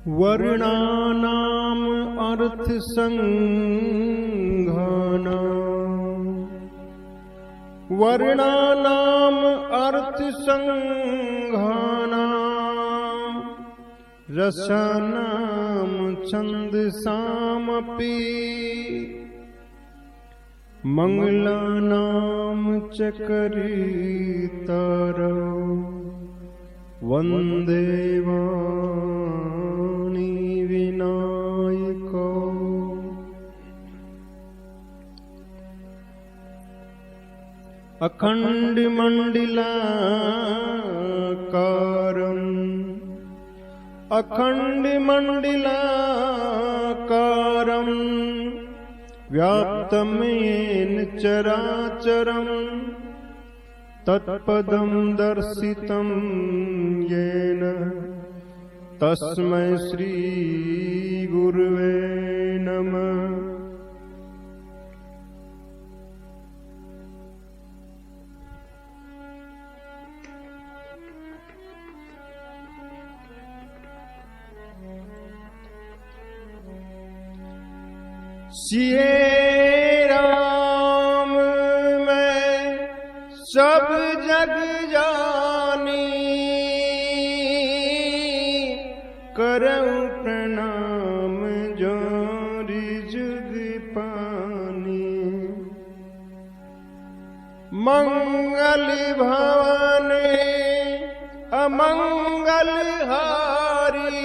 वर्णानाम अर्थ संघानाम, वर्णानाम अर्थ संघानाम, रसानाम छंदसामपि, मंगलानाम चकरितारौ, वंदे वाणी विनायको। अखंड मंडलाकारं, अखंड मंडलाकारं, व्याप्तमेन चराचरं, तत्पदं दर्शितं येन, तस्मै श्री गुरुवे नमः। सिए राम मैं सब जग जानी, करऊं प्रणाम जोरी जुग पानी। मंगल भवाने अमंगल हारी,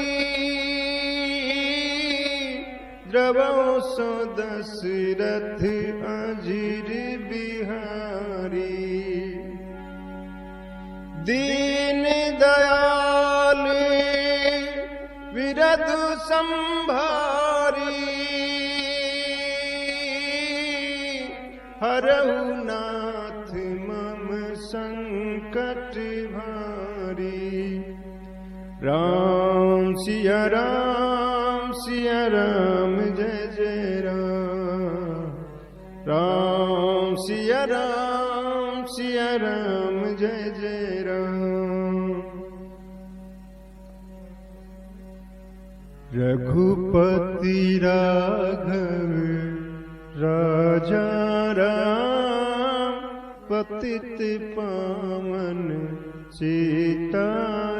द्रवो सो दशरथ अजीर बिहारी। दीन दयाल विरधु संभारी, हरहु नाथ मम संकट भारी। राम सिया राम सिया राम जय जय राम, राम सिया राम जय जय राम। रघुपति राघव राजा राम, पतित पावन सीताराम।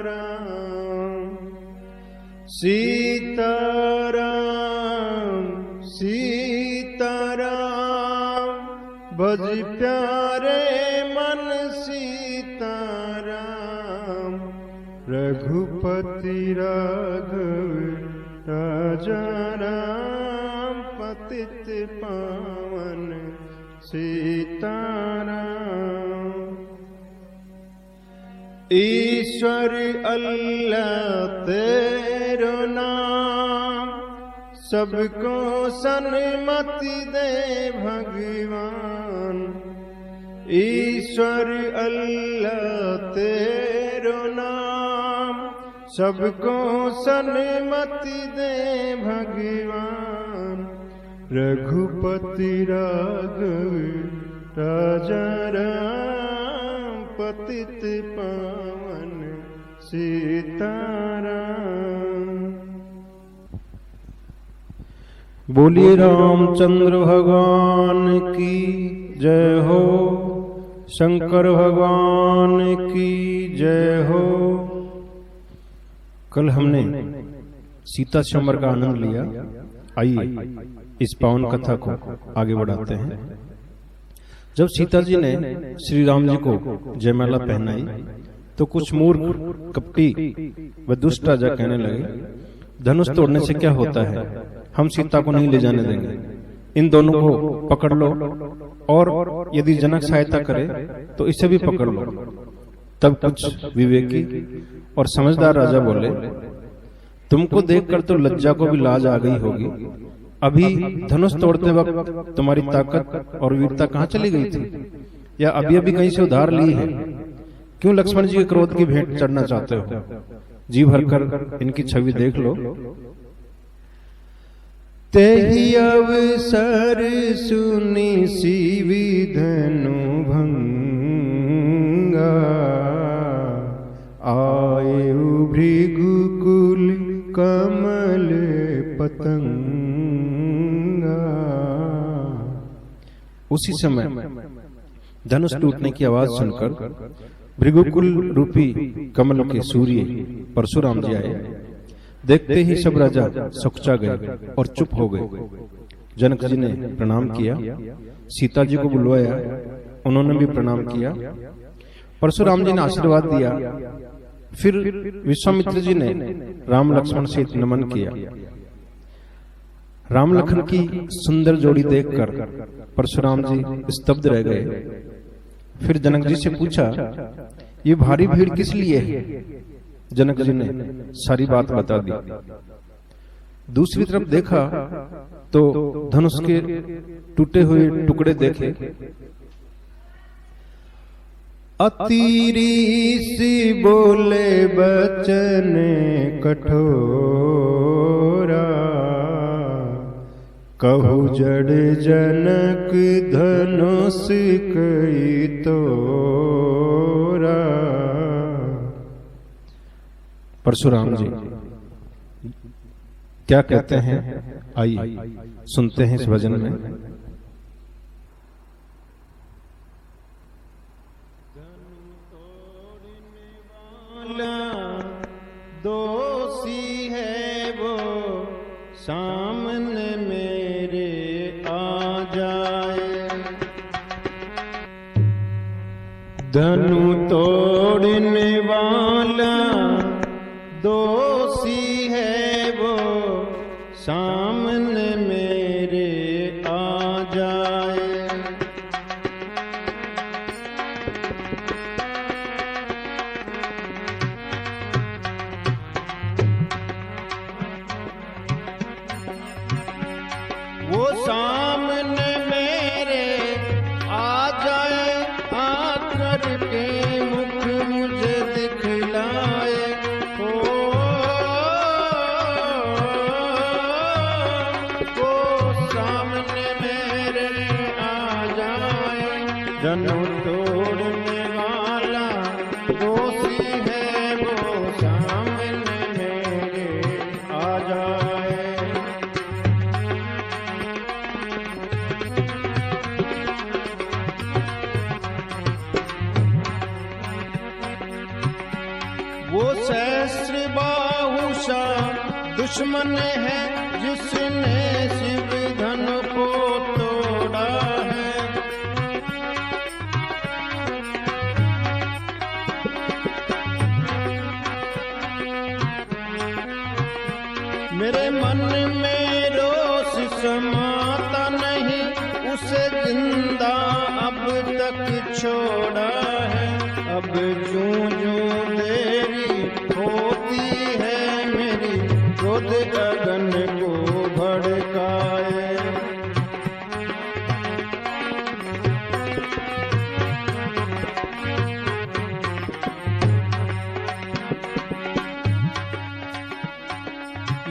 सीताराम सीताराम, भज प्यारे मन सीताराम। रघुपति राघव राजा राम, पतित पावन सीताराम। ईश्वर अल्लाह तेरो नाम, सबको सन्मति दे भगवान। ईश्वर अल्लाह तेरो नाम, सबको सन्मति दे भगवान। रघुपति राघव राजा राम, पतित पावन सीताराम। बोलिए रामचंद्र भगवान की जय हो, शंकर भगवान की जय हो। कल हमने सीता स्वयंवर का आनंद लिया। आइए इस पावन कथा को आगे बढ़ाते हैं। जब सीता जी ने श्री राम जी को जयमाला पहनाई तो कुछ मूर्ख कपटी व दुष्ट राजा कहने लगे, धनुष तोड़ने से क्या होता है, हम सीता को नहीं ले जाने देंगे। इन दोनों को पकड़ लो और यदि जनक सहायता करे तो इसे भी पकड़ लो। तब कुछ विवेकी और समझदार राजा बोले, तुमको देखकर तो लज्जा को भी लाज आ गई होगी। अभी धनुष तोड़ते वक्त तुम्हारी ताकत और वीरता कहाँ चली गई थी, या अभी अभी कहीं से उधार ली है? क्यों लक्ष्मण जी के क्रोध की भेंट चढ़ना चाहते हो? जी भरकर इनकी छवि देख लो। तेहि अवसर सुनि सीवी धनु भंगा, आयु भृगुकुल कमल उसी समय धनुष टूटने की आवाज सुनकर भृगुकुल रूपी कमल के सूर्य परशुराम जी आए। देखते ही सब राजा सकुचा गए और चुप हो गए। जनक जी ने प्रणाम किया, सीता जी को बुलवाया, उन्होंने भी प्रणाम किया। परशुराम जी ने आशीर्वाद दिया। फिर विश्वामित्र जी ने राम लक्ष्मण से नमन किया। राम लखन की सुंदर जोड़ी देखकर परशुराम जी स्तब्ध रह गए। फिर जनक जी से पूछा, ये भारी भीड़ किस लिए है? जनक जी ने सारी बात बता दी। दूसरी तरफ देखा तो धनुष के टूटे हुए टुकड़े देखे। अतिरीस बोले बचन कठोरा, कहु जड़ जनक धनुष कई तोरा। परशुराम जी क्या कहते हैं, आइए सुनते हैं इस भजन में। दोषी है वो सामने मेरे आ जाए, धनु तोड़ने वाला दोषी है वो सामने मेरे आ जाए। वो सामने मेरे आ जाए, आकर के मुख मुझे दिखलाए। धनु तोड़ने वाला दोषी है वो सामने मेरे आ जाए। वो सहस्र बाहुषा दुश्मन है जिसने शिव धनु को तोड़ा है। मेरे मन में रोष समाता नहीं, उसे जिंदा अब तक छोड़ा है। अब जूं जूं देरी होती है मेरी, क्रोध अगन को भड़काए।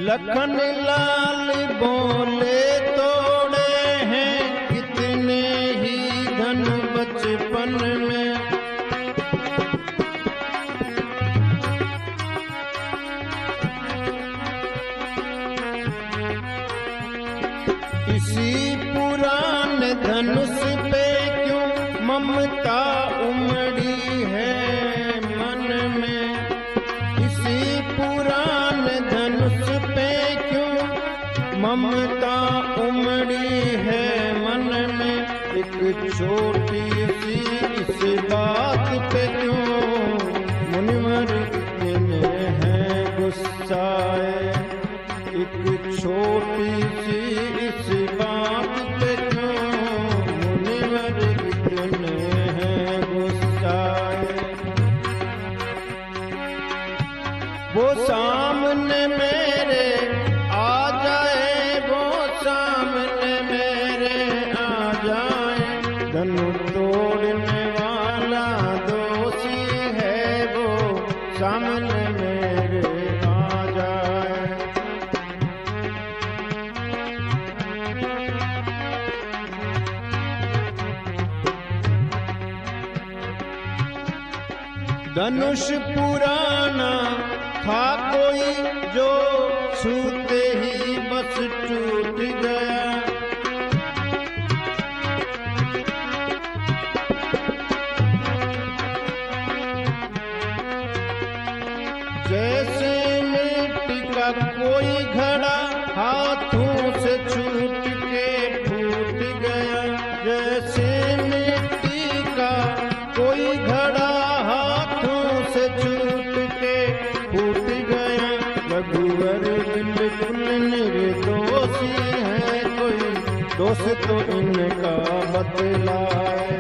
लखन लाल बोले तोड़े हैं कितने ही धन बचपन में। इसी पुराने धनुष पे क्यों ममता उमड़ी है मन में। इसी पुराने धनुष पे क्यों ममता उमड़ी है मन में। एक छोटी सी इस बात पे क्यों मुनिवर इतने हैं गुस्साए। एक छोटी सी इस बात पे क्यों मुनिवर इतने हैं गुस्साए। वो सामने मेरे आ जाए, वो सामने मेरे आ जाए। धनु तोड़ने वाला दोषी है वो सामने मेरे आ जाए। धनुष पुराना था कोई जो छूते ही बस टूट गया। कोई घड़ा हाथों से छूट के फूट गया। रघुवर बिल्कुल निर्दोषी है, कोई दोष तो इनका बतलाए।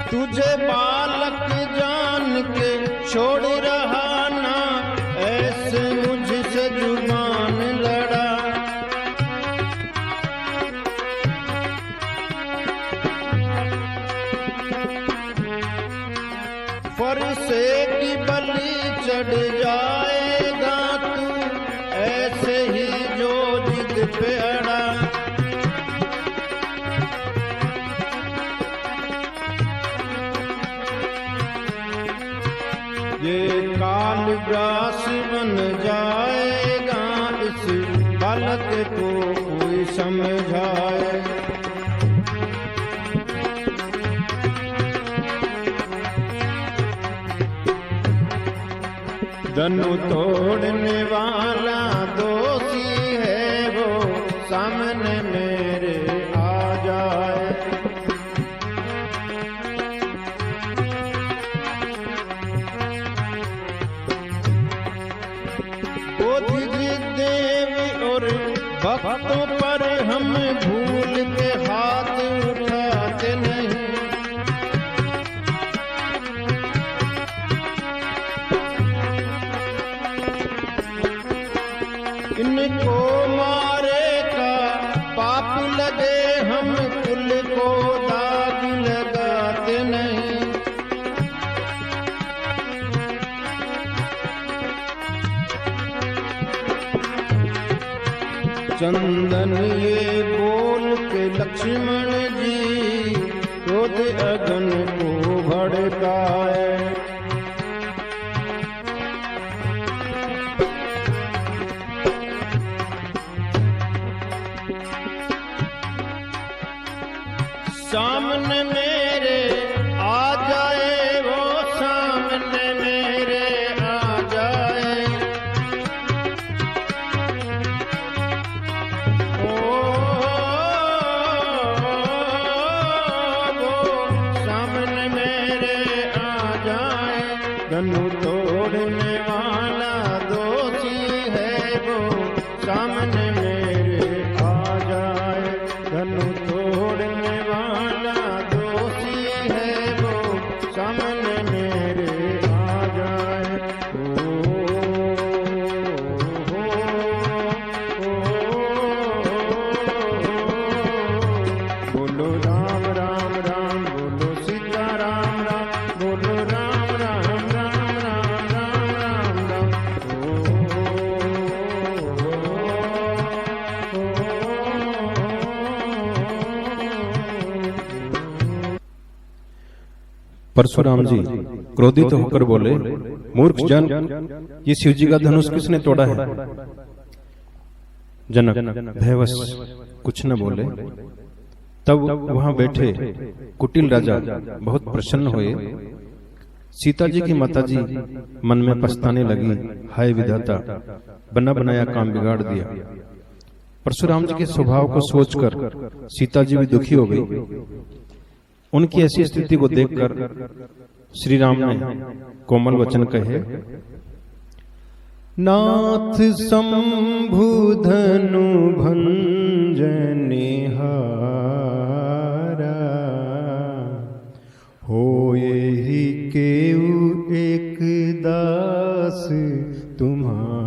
तुझे बालक जान के छोड़ रहा ना, ऐसे मुझसे जुबान लड़ा। फरसे की बलि चढ़ जाएगा तू, ऐसे ही जो जिद पे अड़ा। ये कालग्रास बन जाएगा, इस बालक को कोई समझाए। धनु तोड़ने वाला दोषी है, वो सामने मेरे आ जाए। देवी और भक्तों पर हम भूल के हाथ उठाते नहीं। इनको मारे का पाप लगे, हम कुल को दाग लगाते नहीं। चंदन ये बोल के लक्ष्मण जी क्रोध अगन को भड़काए। सामने मेरे आ जाए, वो सामने मेरे आ जाए। धनु तोड़ने वाला दोषी है, वो सामने मेरे आ जाए। धनु तोड़ने वाला दोषी है, वो सामने मेरे आ जाए। बोलो राम राम राम, बोलो सीता राम राम, बोलो राम राम राम राम राम राम राम। परशुराम जी क्रोधित होकर बोले, मूर्ख जन, ये शिव जी का धनुष किसने तोड़ा है? जनक भयवश कुछ न बोले। तब वहां बैठे कुटिल राजा बहुत प्रसन्न हुए। सीता जी की माताजी मन में पछताने लगी, हाय विधाता, बना बनाया काम बिगाड़ दिया। परशुराम जी के स्वभाव को सोचकर सीता जी भी दुखी हो गई। उनकी ऐसी स्थिति को देखकर श्री राम ने कोमल वचन कहे, नाथ शंभु धनु भंजनि हारा, होए ही केउ एक दास तुम्हारा।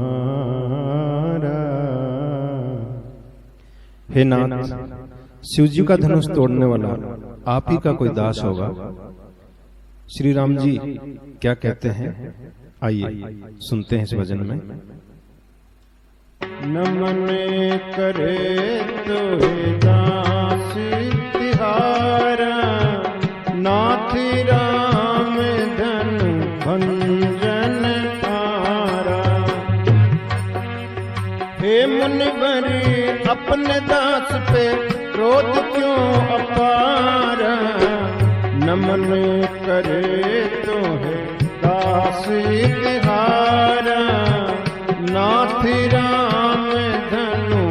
हे नाथ, शिवजी का धनुष तोड़ने वाला आप ही का कोई दास होगा। श्री राम जी क्या कहते हैं, आइए सुनते हैं इस भजन में। नमन करे तो दास तिहारा, नाथ राम धनु भंजन हारा। हे मुनिवर अपने दास पे क्रोध क्यों अपारा, नमन करे तो है दास तिहारा, नाथ राम धनु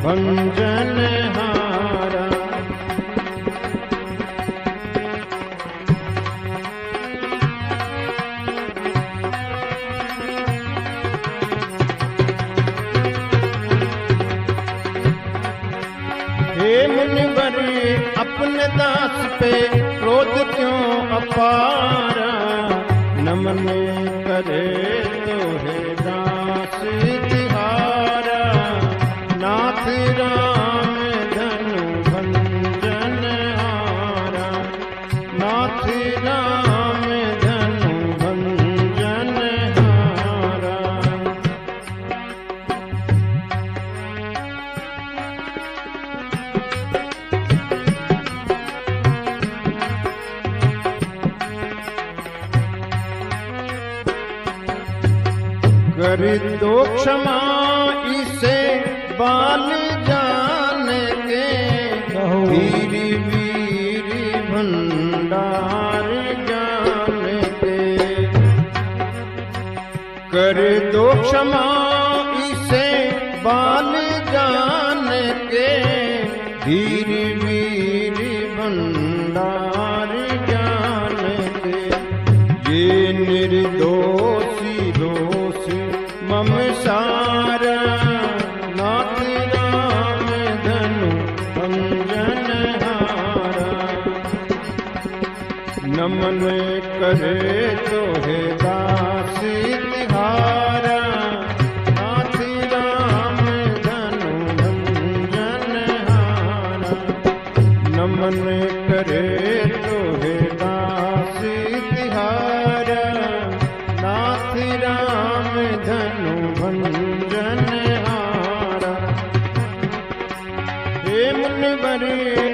भंजन हारा। हे मुनिवर अपने दास पे क्रोध क्यों अपारा, नमन करे तो है दास तिहारा। नाथ राम धनु भंजन हारा, नाथ राम धनु भंजन हारा। कर दो क्षमा इसे बाल जान के, वीर वीर भंडार जान के। कर दो क्षमा इसे बाल जान के, वीर वीर भंडार जान के। ये निर्दोषी दोष मम सारा, नाथ राम धनु भंजन हारा। नमन करे तो है दास तिहारा, नाथ राम धनु भंजन हारा। नमन करे तो है दास तिहारा, नाथ राम धनु भंजन हारा। हे मुनिवर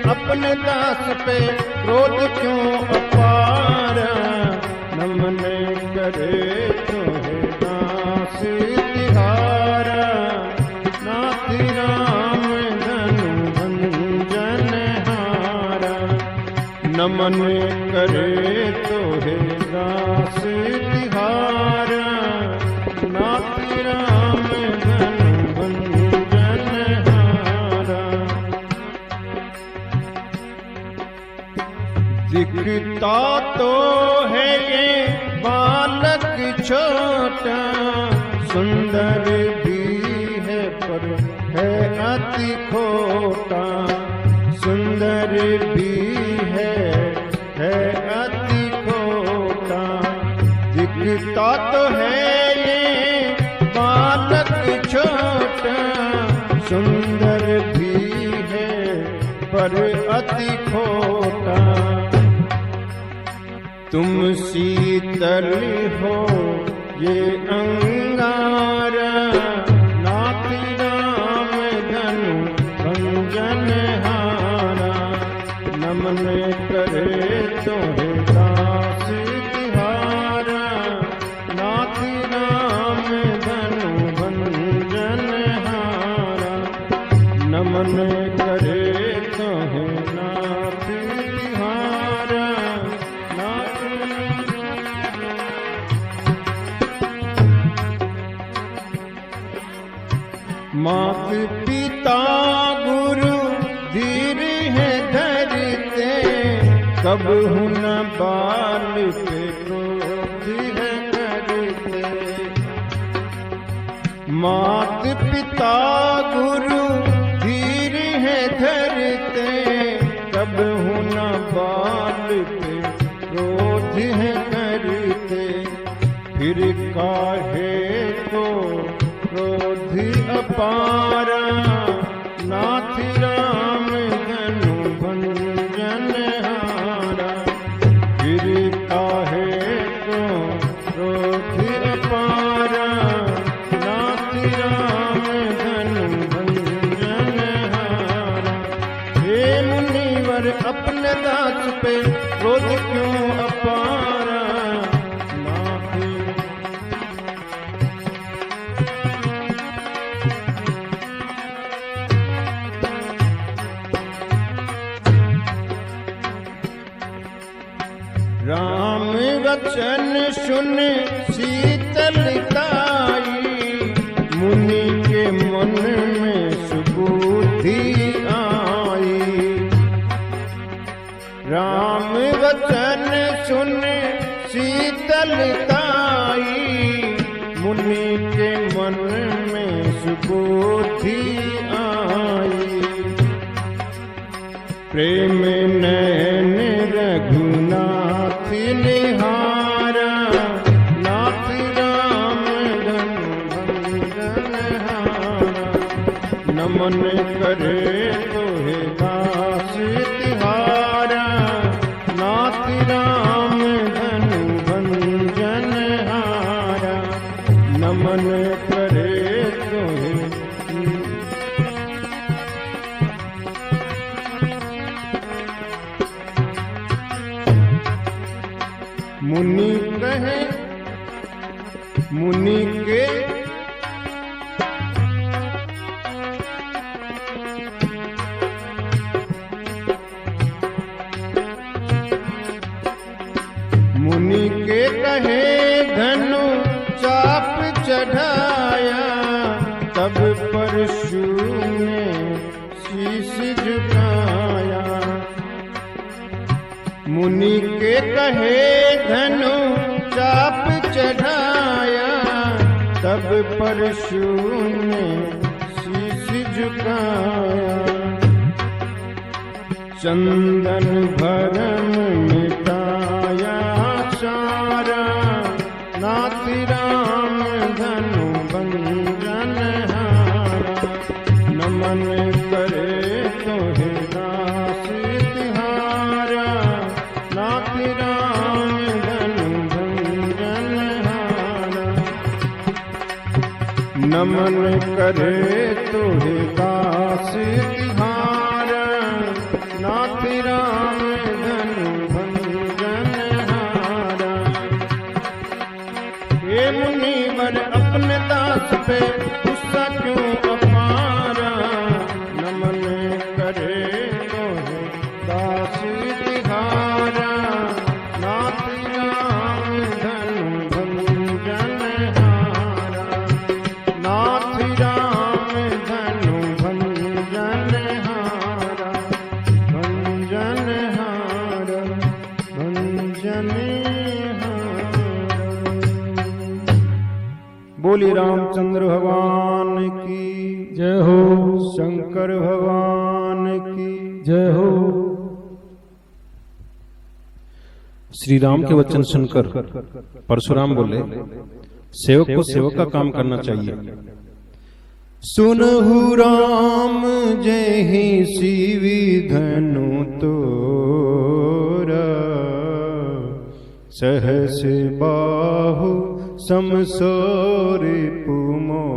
अपने दास पे क्रोध क्यों अपारा, नमन करे तो है दास तिहारा, नाथ राम धनु भंजन हारा। नमन करे तो है दास तिहारा, नाथ राम धनु भंजन हारा। दिखता तो है ये बालक छोटा, सुंदर भी है पर है अति खोटा। सुंदर भी है अति खोटा। दिखता तो है ये बालक छोटा, सुंदर भी है पर अति खोटा। तुम शीतल हो ये अंगारा, नाथ राम धनु भंजन हारा। नमन करे तो है दास तिहारा, नाथ राम धनु भंजन हारा। नमन करे तो है नाथ तिहारा, नाथ। मात पिता गुरु धीर है धरते, कब न बाल पे क्रोध है करते। मात पिता गुरु धीर है धरते, कब न बाल पे क्रोध है करते। फिर काहे को क्रोध अपारा, नाथ राम धनु भंजन हारा। फिर काहे को क्रोध अपारा, नाथ राम धनु भंजन हारा। हे मुनिवर अपने दास पे क्रोध क्यों अपारा, राम वचन सुन शीतलताई, सुबोधि आई। प्रेम नैन रघुनाथ निहारा, नाथ राम धन हारा। नमन करे तोहे दास तिहारा, नाथ राम धनु भंजन हारा। नमन करे तोहे मुनि कहे मुनि के मुनि के कहे धनु चाप चढ़ाया, तब परशु ने शीश झुकाया। मुनि के कहे धनु चाप चढ़ाया, तब परशु ने शीश झुकाया। चंदन भरम मिटाया सारा, नाथ राम धनु भंजन हारा। नमन करे तोहे दास तिहारा, नाथ राम धनु भंजन हारा। नमन करे तोहे दास तिहारा, नाथ राम धनु भंजन हारा। हे मुनिवर अपने दास पे गुस्सा क्यों अपारा, नमन करे तोहे दास तिहारा, नाथ राम धनु भंजन हारा। नाथ राम धनु भंजन हारा, भंजन हारा, भंजन हारा। बोली रामचंद्र भगवान की जय हो, शंकर भगवान की जय हो। श्री राम के वचन सुनकर परशुराम बोले, सेवक को सेवक का काम करना चाहिए। सुनहु राम जहि शिवी धनु तोरा, सहस बाहु समसोरि पुमोरा।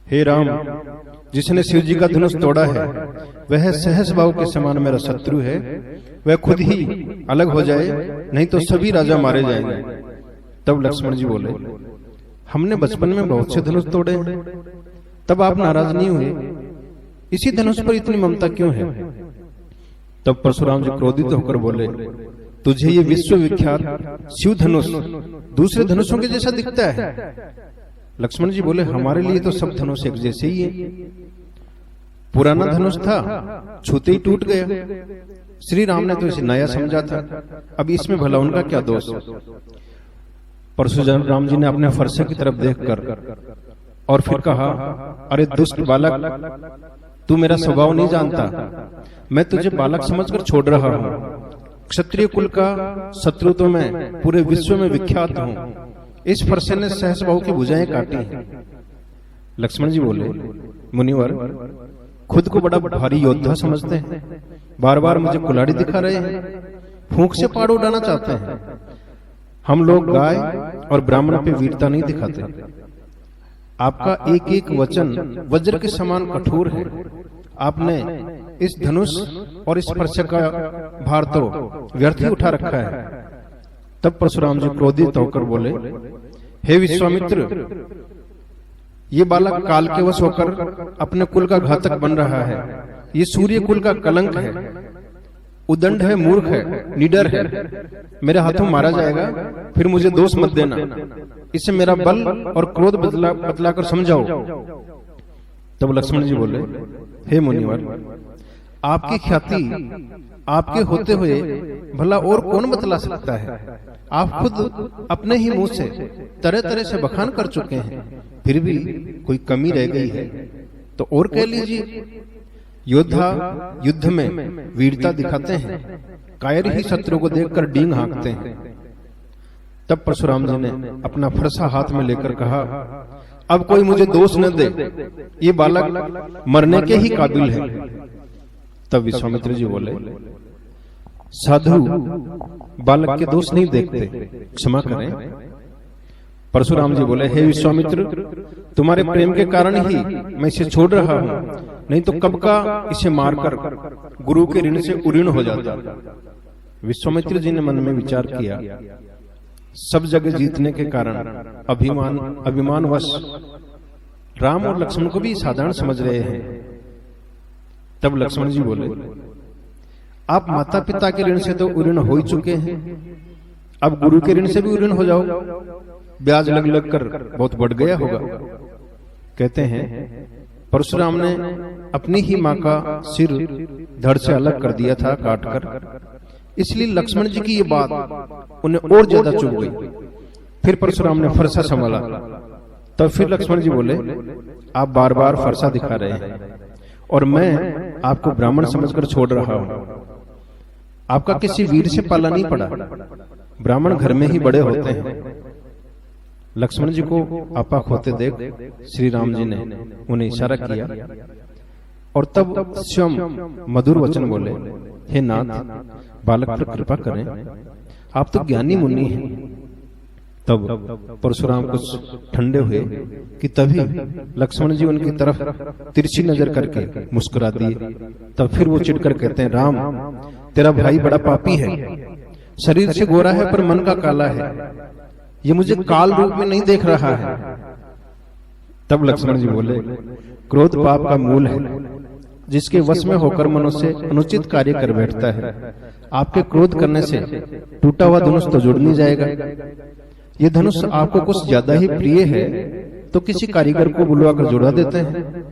हे राम, जिसने शिव जी का धनुष तोड़ा है वह सहस बाहु के समान मेरा शत्रु है। वह खुद ही अलग हो जाए, नहीं तो सभी राजा मारे जाएंगे। तब लक्ष्मण जी बोले, हमने बचपन में बहुत से धनुष तोड़े हैं, तब आप नाराज नहीं हुए, इसी धनुष पर इतनी ममता क्यों है? तब परशुराम जी क्रोधित होकर बोले, तुझे ये विश्व विख्यात शिव धनुष दूसरे धनुषों के जैसा दिखता है। लक्ष्मण जी बोले, हमारे लिए तो सब धनुष एक जैसे ही है। पुराना धनुष था, छूते ही टूट गया। श्री राम ने तो इसे नया समझा था, अब इसमें भला उनका क्या दोष? परशुराम जी ने अपने फरसे की तरफ देखकर और फिर कहा, अरे दुष्ट बालक, तू मेरा स्वभाव नहीं जानता। मैं तुझे बालक समझकर छोड़ रहा हूँ। क्षत्रिय कुल का शत्रु तो मैं पूरे विश्व में विख्यात हूँ। इस फरसे ने सहस बाहु की भुजाएं काटी हैं। लक्ष्मण जी बोले, मुनिवर, खुद को बड़ा भारी योद्धा समझते हैं, बार बार मुझे कुल्हाड़ी दिखा रहे हैं, फूंक से पाड़ उड़ाना चाहते हैं। हम लोग गाय और ब्राह्मण पे वीरता नहीं दिखाते। आपका एक एक वचन वज्र के समान कठोर है। आपने इस धनुष और इस फरसे का भार तो व्यर्थ ही उठा रखा है। तब परशुराम जी क्रोधित होकर बोले, हे विश्वामित्र, ये बालक काल के वश होकर अपने कुल का घातक बन रहा है। ये सूर्य कुल का कलंक है, उदंड है, मूर्ख है, निडर है। मेरे हाथों मारा जाएगा, फिर मुझे दोष मत देना। इसे मेरा बल और क्रोध बतलाकर समझाओ। तब लक्ष्मण जी बोले, हे मुनिवर, आपकी ख्याति आपके होते हुए भला और कौन बतला सकता है। आप खुद अपने ही मुंह से तरह तरह से बखान कर चुके हैं, फिर भी कोई कमी रह गई है तो और कह लीजिए। योद्धा युद्ध में वीरता दिखाते हैं, कायर ही शत्रु को देखकर डींग हाँकते हैं। तब परशुराम जी ने अपना फरसा हाथ में लेकर कहा, अब कोई मुझे दोष न दे, ये बालक मरने के ही काबिल है। तब विश्वामित्र जी बोले, साधु बालक के दोष नहीं देखते, क्षमा करें। परशुराम जी बोले, हे विश्वामित्र, तुम्हारे प्रेम के कारण ही मैं इसे छोड़ रहा हूं, नहीं तो कब का इसे मारकर गुरु के ऋण से उऋण हो जाता। विश्वामित्र जी ने मन में विचार किया, सब जगह जीतने के कारण अभिमानवश राम और लक्ष्मण को भी साधारण समझ रहे हैं। तब लक्ष्मण जी बोले, आप माता पिता के ऋण से तो उऋण हो ही चुके हैं, अब गुरु के ऋण से भी उऋण हो जाओ, ब्याज लग लग कर बहुत बढ़ गया होगा। कहते हैं परशुराम ने अपनी ही मां का सिर धड़ से अलग कर दिया था काटकर, इसलिए लक्ष्मण जी की ये बात उन्हें और ज्यादा चुभ गई। फिर परशुराम ने फरसा संभाला, तब फिर लक्ष्मण जी बोले, आप बार बार फरसा दिखा रहे हैं और मैं आपको ब्राह्मण समझकर छोड़ रहा हूं। आपका किसी वीर से पाला नहीं पड़ा, ब्राह्मण घर में ही बड़े होते हैं। लक्ष्मण जी को आपाक होते देख श्री राम जी ने उन्हें इशारा किया और तब स्वयं मधुर वचन बोले, हे नाथ, बालक पर कृपा करें, आप तो ज्ञानी मुनि हैं। तब परशुराम कुछ ठंडे हुए कि तभी लक्ष्मण जी उनकी तरफ तिरछी नजर करके मुस्कुरा दिए। तब फिर वो चिढ़कर कहते हैं, राम, तेरा भाई बड़ा पापी है, शरीर से गोरा है पर मन का काला है, ये मुझे काल रूप में नहीं देख रहा है। तब लक्ष्मण जी बोले, क्रोध पाप का मूल है, जिसके वश में होकर मनुष्य अनुचित कार्य कर बैठता है। आपके क्रोध करने से टूटा हुआ धनुष तो जुड़ नहीं जाएगा। ये धनुष आपको कुछ ज्यादा ही प्रिय है तो किसी कारीगर को बुलवा कर जुड़ा देते हैं।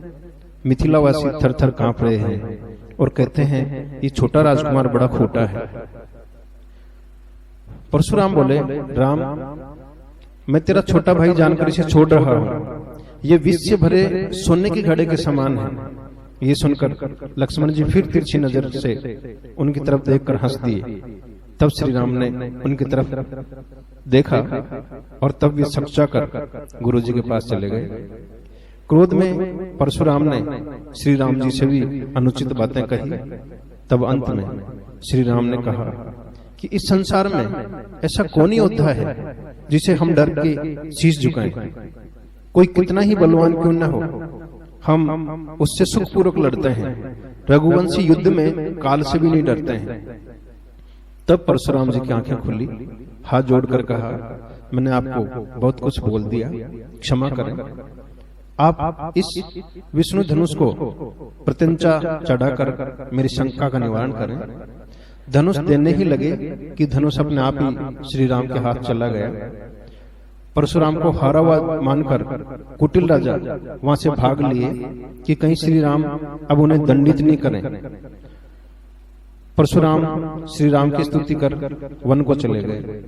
मिथिलावासी थर थर कांप रहे हैं और कहते हैं, ये छोटा राजकुमार बड़ा खोटा है। परशुराम बोले, राम, मैं तेरा छोटा भाई जानकर इसे छोड़ रहा हूं, ये विष से भरे सोने के घड़े के समान है। ये सुनकर लक्ष्मण जी फिर तिरछी नजर से उनकी तरफ देखकर हंस दिए। तब श्री राम ने उनकी तरफ देखा और तब वे सकचा कर गुरु जी के पास चले गए। क्रोध में परशुराम ने श्री राम जी से भी अनुचित बातें कही। तब अंत में श्री राम ने कहा कि इस संसार में ऐसा कौन ही योद्धा है जिसे हम डर के शीश झुकाएं। कोई कितना ही बलवान क्यों न हो, हम उससे सुखपूर्वक लड़ते हैं। रघुवंशी युद्ध में काल से भी नहीं डरते हैं। तब परशुराम जी की आंखें खुली, हाथ जोड़कर कहा, मैंने आपको बहुत कुछ बोल दिया, क्षमा करें। आप इस विष्णु धनुष को प्रत्यंचा चढ़ाकर मेरी शंका का निवारण करें। धनुष देने ही लगे कि धनुष अपने आप ही श्री राम के हाथ चला गया। परशुराम को हारा हुआ मानकर कुटिल राजा वहां से भाग लिए कि कहीं श्री राम अब उन्हें दंडित नहीं करें। परशुराम श्री राम की स्तुति कर वन को चले गए।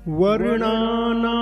वर्णाना